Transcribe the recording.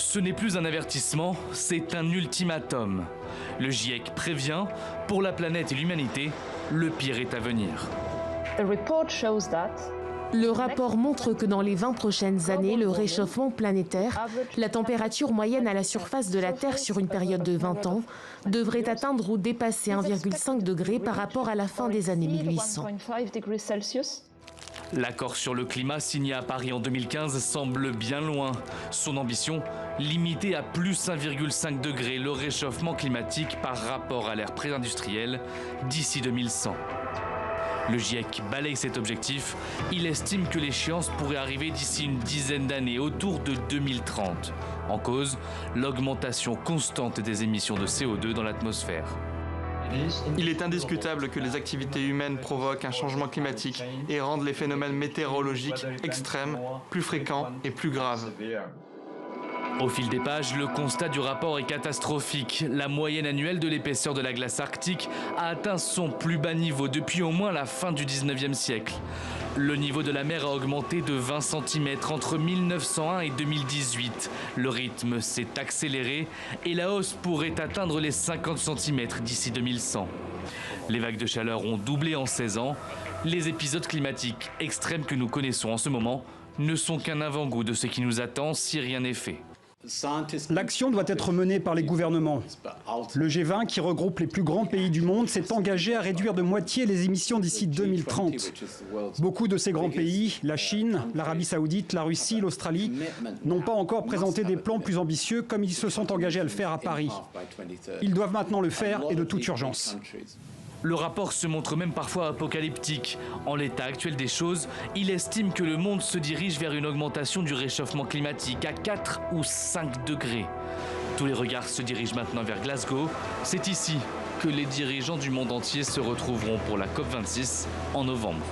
Ce n'est plus un avertissement, c'est un ultimatum. Le GIEC prévient, pour la planète et l'humanité, le pire est à venir. Le rapport montre que dans les 20 prochaines années, le réchauffement planétaire, la température moyenne à la surface de la Terre sur une période de 20 ans, devrait atteindre ou dépasser 1,5 degré par rapport à la fin des années 1800. L'accord sur le climat signé à Paris en 2015 semble bien loin. Son ambition, limiter à plus 1,5 degré le réchauffement climatique par rapport à l'ère pré-industrielle d'ici 2100. Le GIEC balaye cet objectif. Il estime que l'échéance pourrait arriver d'ici une dizaine d'années, autour de 2030. En cause, l'augmentation constante des émissions de CO2 dans l'atmosphère. Il est indiscutable que les activités humaines provoquent un changement climatique et rendent les phénomènes météorologiques extrêmes plus fréquents et plus graves. Au fil des pages, le constat du rapport est catastrophique. La moyenne annuelle de l'épaisseur de la glace arctique a atteint son plus bas niveau depuis au moins la fin du 19e siècle. Le niveau de la mer a augmenté de 20 cm entre 1901 et 2018. Le rythme s'est accéléré et la hausse pourrait atteindre les 50 cm d'ici 2100. Les vagues de chaleur ont doublé en 16 ans. Les épisodes climatiques extrêmes que nous connaissons en ce moment ne sont qu'un avant-goût de ce qui nous attend si rien n'est fait. L'action doit être menée par les gouvernements. Le G20, qui regroupe les plus grands pays du monde, s'est engagé à réduire de moitié les émissions d'ici 2030. Beaucoup de ces grands pays, la Chine, l'Arabie Saoudite, la Russie, l'Australie, n'ont pas encore présenté des plans plus ambitieux comme ils se sont engagés à le faire à Paris. Ils doivent maintenant le faire et de toute urgence. Le rapport se montre même parfois apocalyptique. En l'état actuel des choses, il estime que le monde se dirige vers une augmentation du réchauffement climatique à 4 ou 5 degrés. Tous les regards se dirigent maintenant vers Glasgow. C'est ici que les dirigeants du monde entier se retrouveront pour la COP26 en novembre.